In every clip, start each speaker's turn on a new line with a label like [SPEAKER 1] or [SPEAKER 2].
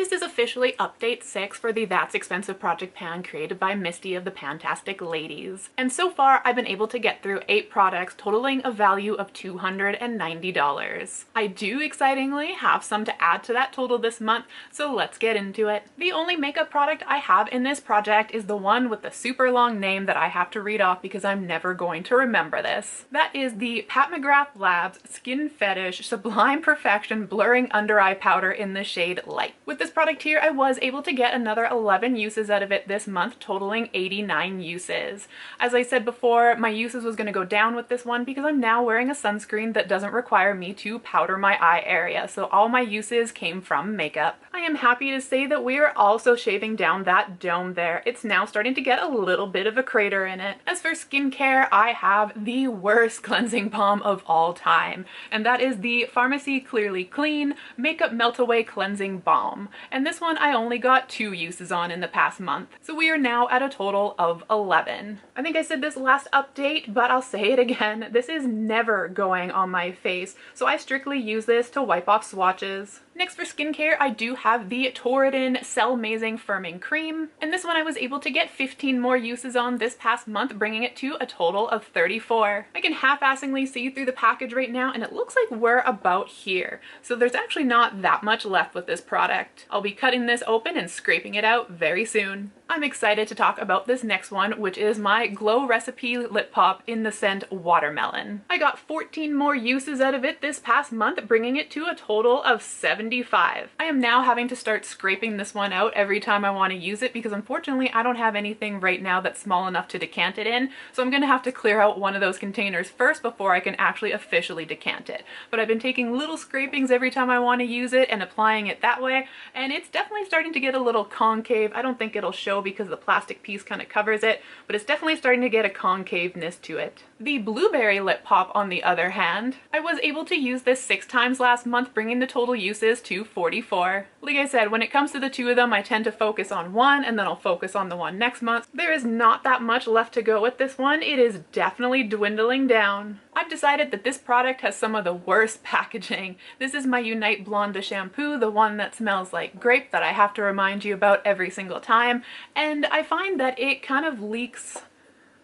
[SPEAKER 1] this is officially update 6 for the That's Expensive project pan created by Misty of the PANtastic ladies. And so far I've been able to get through 8 products totaling a value of $290. I do excitingly have some to add to that total this month, so let's get into it. The only makeup product I have in this project is the one with the super long name that I have to read off because I'm never going to remember this. That is the Pat McGrath Labs Skin Fetish Sublime Perfection Blurring Under Eye Powder in the shade Light. With this product here, I was able to get another 11 uses out of it this month, totaling 89 uses. As I said before, my uses was going to go down with this one because I'm now wearing a sunscreen that doesn't require me to powder my eye area, so all my uses came from makeup. I am happy to say that we are also shaving down that dome there. It's now starting to get a little bit of a crater in it. As for skincare, I have the worst cleansing balm of all time, and that is the Pharmacy Clearly Clean Makeup Melt Away Cleansing Balm. And this one I only got 2 uses on in the past month. So we are now at a total of 11. I think I said this last update, but I'll say it again. This is never going on my face, so I strictly use this to wipe off swatches. Next for skincare, I do have the Torridin Cell Mazing Firming Cream, and this one I was able to get 15 more uses on this past month, bringing it to a total of 34. I can half-assingly see through the package right now, and it looks like we're about here. So there's actually not that much left with this product. I'll be cutting this open and scraping it out very soon. I'm excited to talk about this next one, which is my Glow Recipe Lip Pop in the scent Watermelon. I got 14 more uses out of it this past month, bringing it to a total of 75. I am now having to start scraping this one out every time I want to use it because unfortunately I don't have anything right now that's small enough to decant it in, so I'm going to have to clear out one of those containers first before I can actually officially decant it. But I've been taking little scrapings every time I want to use it and applying it that way, and it's definitely starting to get a little concave. I don't think it'll show because the plastic piece kind of covers it, but it's definitely starting to get a concaveness to it. The Blueberry Lip Pop, on the other hand, I was able to use this 6 times last month, bringing the total uses to 44. Like I said, when it comes to the 2 of them, I tend to focus on one and then I'll focus on the one next month. There is not that much left to go with this one. It is definitely dwindling down. I've decided that this product has some of the worst packaging. This is my Unite Blonde shampoo, the one that smells like grape that I have to remind you about every single time, and I find that it kind of leaks.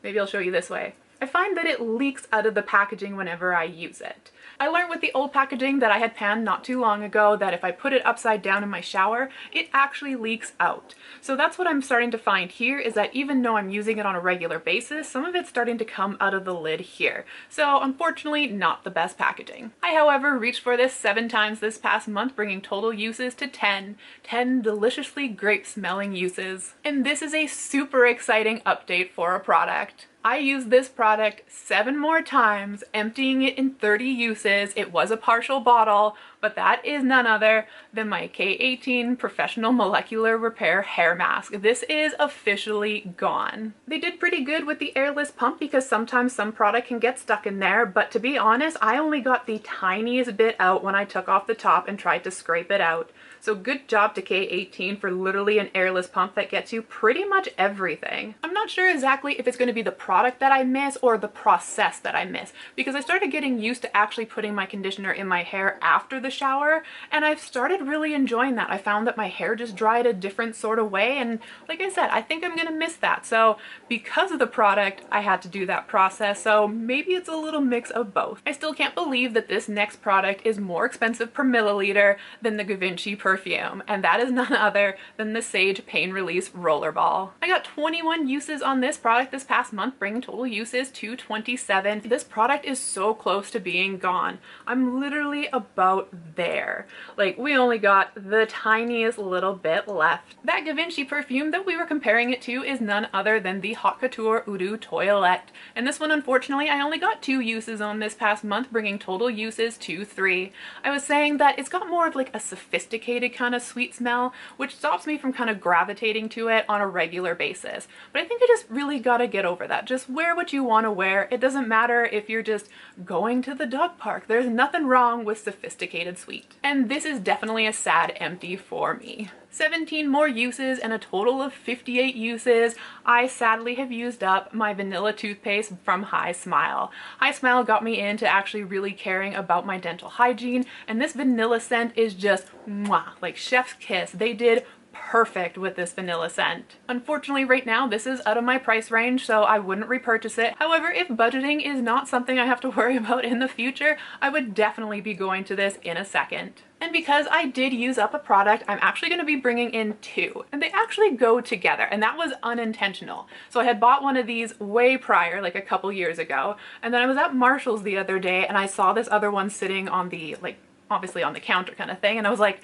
[SPEAKER 1] Maybe I'll show you this way. I find that it leaks out of the packaging whenever I use it. I learned with the old packaging that I had panned not too long ago that if I put it upside down in my shower, it actually leaks out. So that's what I'm starting to find here, is that even though I'm using it on a regular basis, some of it's starting to come out of the lid here. So unfortunately, not the best packaging. I, however, reached for this 7 times this past month, bringing total uses to 10. 10 deliciously grape smelling uses. And this is a super exciting update for a product. I used this product 7 more times, emptying it in 30 uses. It was a partial bottle, but that is none other than my K18 Professional Molecular Repair Hair Mask. This is officially gone. They did pretty good with the airless pump because sometimes some product can get stuck in there, but to be honest, I only got the tiniest bit out when I took off the top and tried to scrape it out. So good job to K18 for literally an airless pump that gets you pretty much everything. I'm not sure exactly if it's going to be the product that I miss or the process that I miss, because I started getting used to actually putting my conditioner in my hair after the shower, and I've started really enjoying that. I found that my hair just dried a different sort of way, and like I said, I think I'm gonna miss that. So because of the product, I had to do that process, so maybe it's a little mix of both. I still can't believe that this next product is more expensive per milliliter than the Givenchy perfume, and that is none other than the Sage Pain Release Rollerball. I got 21 uses on this product this past month, bringing total uses to 27. This product is so close to being gone. I'm literally about there. Like, we only got the tiniest little bit left. That Givenchy perfume that we were comparing it to is none other than the Haute Couture Eau de Toilette, and this one, unfortunately, I only got 2 uses on this past month, bringing total uses to 3. I was saying that it's got more of like a sophisticated kind of sweet smell, which stops me from kind of gravitating to it on a regular basis. But I think I just really gotta get over that. Just wear what you want to wear. It doesn't matter if you're just going to the dog park. There's nothing wrong with sophisticated sweet. And this is definitely a sad empty for me. 17 more uses and a total of 58 uses. I sadly have used up my vanilla toothpaste from Hi Smile. Hi Smile got me into actually really caring about my dental hygiene, and this vanilla scent is just mwah. like chef's kiss. They did perfect with this vanilla scent. Unfortunately, right now this is out of my price range, so I wouldn't repurchase it. However, if budgeting is not something I have to worry about in the future, I would definitely be going to this in a second. And because I did use up a product, I'm actually going to be bringing in two, and they actually go together, and that was unintentional. So I had bought one of these way prior, like a couple years ago, and then I was at Marshall's the other day and I saw this other one sitting on the, like, obviously on the counter kind of thing, and I was like,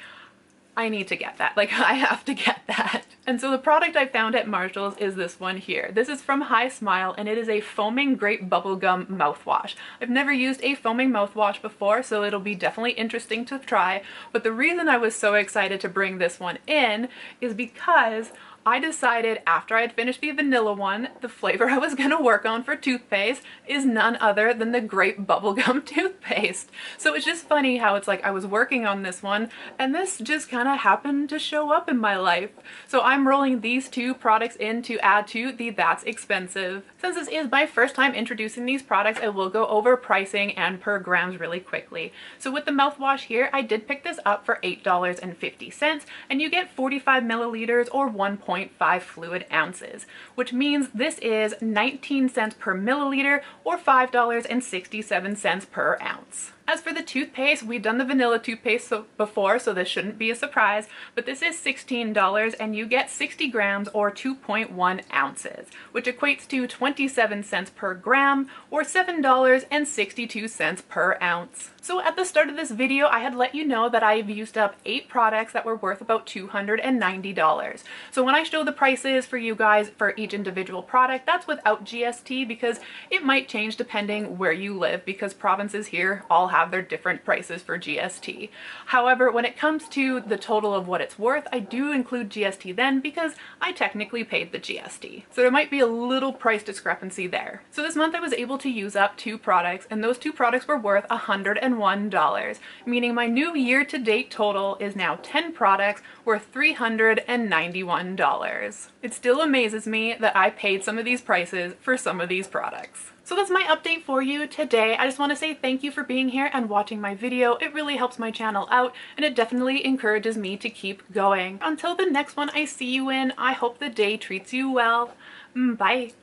[SPEAKER 1] I need to get that. Like, I have to get that. And so the product I found at Marshall's is this one here. This is from Hi Smile, and it is a foaming grape bubblegum mouthwash. I've never used a foaming mouthwash before, so it'll be definitely interesting to try. But the reason I was so excited to bring this one in is because I decided after I had finished the vanilla one, the flavor I was going to work on for toothpaste is none other than the grape bubblegum toothpaste. So it's just funny how it's like I was working on this one and this just kind of happened to show up in my life. So I'm rolling these two products in to add to the That's Expensive. Since this is my first time introducing these products, I will go over pricing and per grams really quickly. So with the mouthwash here, I did pick this up for $8.50, and you get 45 milliliters or 1.5 fluid ounces, which means this is 19 cents per milliliter or $5.67 per ounce. As for the toothpaste, we've done the vanilla toothpaste before, so this shouldn't be a surprise, but this is $16 and you get 60 grams or 2.1 ounces, which equates to 27 cents per gram or $7.62 per ounce. So at the start of this video, I had let you know that I've used up 8 products that were worth about $290. So when I show the prices for you guys for each individual product, that's without GST because it might change depending where you live, because provinces here all have their different prices for GST. However, when it comes to the total of what it's worth, I do include GST then because I technically paid the GST. So there might be a little price discrepancy there. So this month I was able to use up 2 products, and those 2 products were worth $101, meaning my new year-to-date total is now 10 products worth $391. It still amazes me that I paid some of these prices for some of these products. So that's my update for you today. I just want to say thank you for being here and watching my video. It really helps my channel out and it definitely encourages me to keep going. Until the next one I see you in, I hope the day treats you well. Bye.